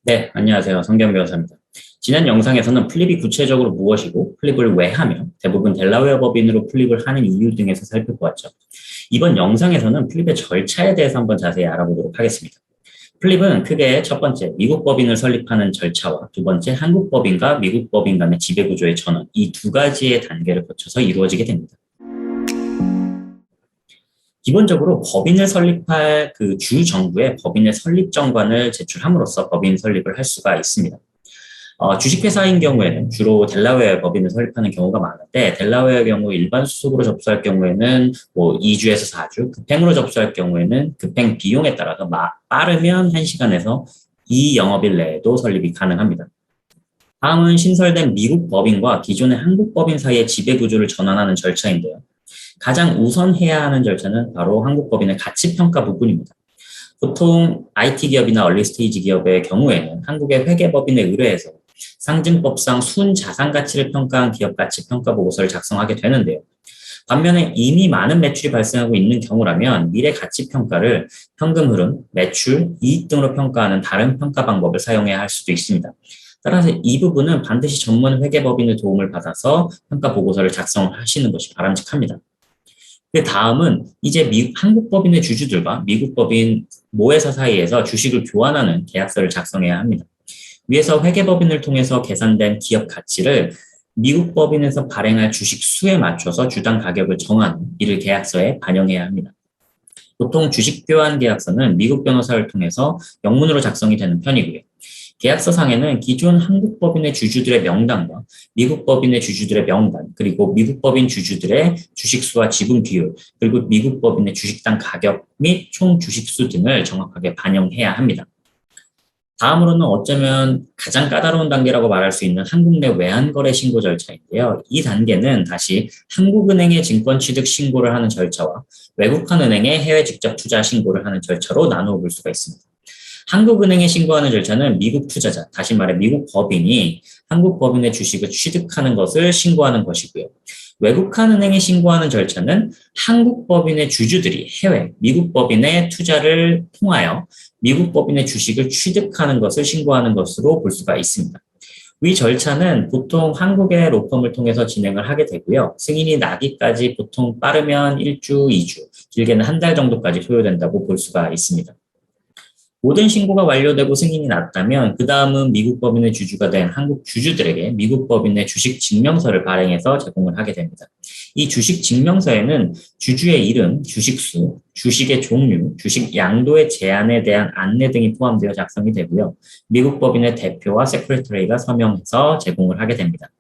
네, 안녕하세요. 성경 변호사입니다. 지난 영상에서는 플립이 구체적으로 무엇이고 플립을 왜 하며 대부분 델라웨어 법인으로 플립을 하는 이유 등에서 살펴보았죠. 이번 영상에서는 플립의 절차에 대해서 한번 자세히 알아보도록 하겠습니다. 플립은 크게 첫 번째, 미국 법인을 설립하는 절차와 두 번째, 한국 법인과 미국 법인 간의 지배구조의 전환, 이 두 가지의 단계를 거쳐서 이루어지게 됩니다. 기본적으로 법인을 설립할 그 주 정부에 법인의 설립 정관을 제출함으로써 법인 설립을 할 수가 있습니다. 주식회사인 경우에는 주로 델라웨어 법인을 설립하는 경우가 많은데 델라웨어의 경우 일반 수속으로 접수할 경우에는 뭐 2주에서 4주, 급행으로 접수할 경우에는 급행 비용에 따라서 빠르면 1시간에서 2영업일 내에도 설립이 가능합니다. 다음은 신설된 미국 법인과 기존의 한국 법인 사이의 지배구조를 전환하는 절차인데요. 가장 우선 해야 하는 절차는 바로 한국 법인의 가치평가 부분입니다. 보통 IT 기업이나 얼리스테이지 기업의 경우에는 한국의 회계법인에 의뢰해서 상증법상 순자산 가치를 평가한 기업 가치 평가 보고서를 작성하게 되는데요. 반면에 이미 많은 매출이 발생하고 있는 경우라면 미래 가치 평가를 현금 흐름, 매출, 이익 등으로 평가하는 다른 평가 방법을 사용해야 할 수도 있습니다. 따라서 이 부분은 반드시 전문 회계법인의 도움을 받아서 평가 보고서를 작성하시는 것이 바람직합니다. 그 다음은 이제 한국 법인의 주주들과 미국 법인 모회사 사이에서 주식을 교환하는 계약서를 작성해야 합니다. 위에서 회계법인을 통해서 계산된 기업 가치를 미국 법인에서 발행할 주식 수에 맞춰서 주당 가격을 정하는 이를 계약서에 반영해야 합니다. 보통 주식 교환 계약서는 미국 변호사를 통해서 영문으로 작성이 되는 편이고요. 계약서상에는 기존 한국 법인의 주주들의 명단과 미국 법인의 주주들의 명단, 그리고 미국 법인 주주들의 주식수와 지분 비율, 그리고 미국 법인의 주식당 가격 및 총 주식수 등을 정확하게 반영해야 합니다. 다음으로는 어쩌면 가장 까다로운 단계라고 말할 수 있는 한국 내 외환거래 신고 절차인데요. 이 단계는 다시 한국은행의 증권 취득 신고를 하는 절차와 외국한 은행의 해외 직접 투자 신고를 하는 절차로 나누어 볼 수가 있습니다. 한국은행에 신고하는 절차는 미국 투자자, 다시 말해 미국 법인이 한국 법인의 주식을 취득하는 것을 신고하는 것이고요. 외국한 은행에 신고하는 절차는 한국 법인의 주주들이 해외 미국 법인의 투자를 통하여 미국 법인의 주식을 취득하는 것을 신고하는 것으로 볼 수가 있습니다. 위 절차는 보통 한국의 로펌을 통해서 진행을 하게 되고요. 승인이 나기까지 보통 빠르면 1주, 2주, 길게는 한 달 정도까지 소요된다고 볼 수가 있습니다. 모든 신고가 완료되고 승인이 났다면 그 다음은 미국 법인의 주주가 된 한국 주주들에게 미국 법인의 주식 증명서를 발행해서 제공을 하게 됩니다. 이 주식 증명서에는 주주의 이름, 주식수, 주식의 종류, 주식 양도의 제한에 대한 안내 등이 포함되어 작성이 되고요. 미국 법인의 대표와 세크레터리가 서명해서 제공을 하게 됩니다.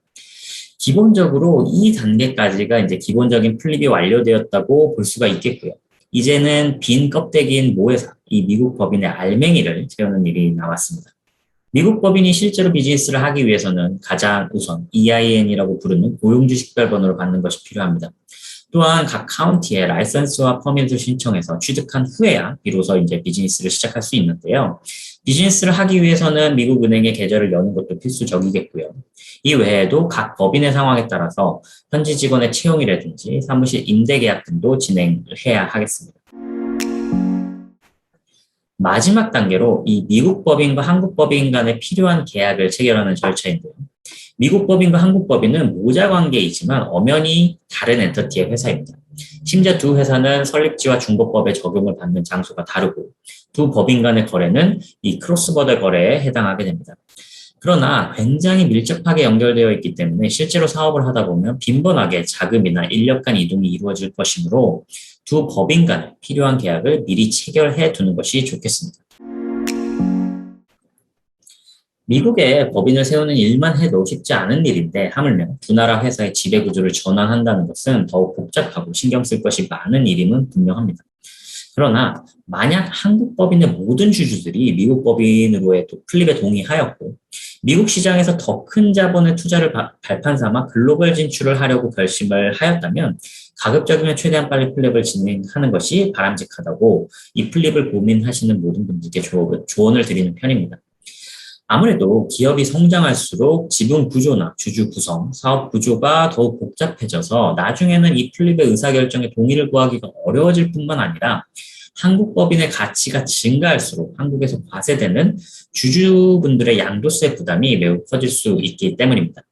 기본적으로 이 단계까지가 이제 기본적인 플립이 완료되었다고 볼 수가 있겠고요. 이제는 빈 껍데기인 모회사, 이 미국 법인의 알맹이를 채우는 일이 남았습니다. 미국 법인이 실제로 비즈니스를 하기 위해서는 가장 우선 EIN이라고 부르는 고용주식별번호를 받는 것이 필요합니다. 또한 각 카운티에 라이선스와 퍼밋을 신청해서 취득한 후에야 비로소 이제 비즈니스를 시작할 수 있는데요. 비즈니스를 하기 위해서는 미국 은행에 계좌를 여는 것도 필수적이겠고요. 이 외에도 각 법인의 상황에 따라서 현지 직원의 채용이라든지 사무실 임대 계약 등도 진행해야 하겠습니다. 마지막 단계로 이 미국 법인과 한국 법인 간에 필요한 계약을 체결하는 절차인데요. 미국 법인과 한국 법인은 모자 관계이지만 엄연히 다른 엔터티의 회사입니다. 심지어 두 회사는 설립지와 중고법에 적용을 받는 장소가 다르고 두 법인 간의 거래는 이 크로스버더 거래에 해당하게 됩니다. 그러나 굉장히 밀접하게 연결되어 있기 때문에 실제로 사업을 하다 보면 빈번하게 자금이나 인력 간 이동이 이루어질 것이므로 두 법인 간에 필요한 계약을 미리 체결해 두는 것이 좋겠습니다. 미국에 법인을 세우는 일만 해도 쉽지 않은 일인데 하물며 두 나라 회사의 지배구조를 전환한다는 것은 더욱 복잡하고 신경 쓸 것이 많은 일임은 분명합니다. 그러나 만약 한국 법인의 모든 주주들이 미국 법인으로의 플립에 동의하였고 미국 시장에서 더 큰 자본의 투자를 발판 삼아 글로벌 진출을 하려고 결심을 하였다면 가급적이면 최대한 빨리 플립을 진행하는 것이 바람직하다고 이 플립을 고민하시는 모든 분들께 조언을 드리는 편입니다. 아무래도 기업이 성장할수록 지분 구조나 주주 구성, 사업 구조가 더욱 복잡해져서 나중에는 이 플립의 의사결정에 동의를 구하기가 어려워질 뿐만 아니라 한국 법인의 가치가 증가할수록 한국에서 과세되는 주주분들의 양도세 부담이 매우 커질 수 있기 때문입니다.